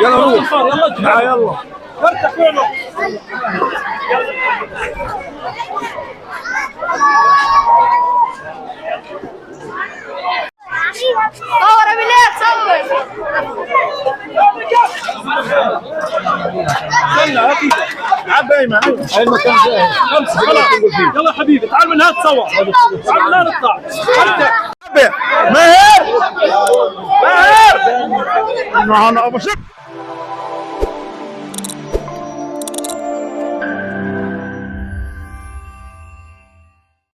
يلا روح يلا يلا ارتاح وينه صور بالله صور استنى هاتي عب ايمن هاي المكان جاهز خلاص يلا حبيبي تعال من هنا تصور تعال من هنا نطلع ماهر ماهر انا ابو شق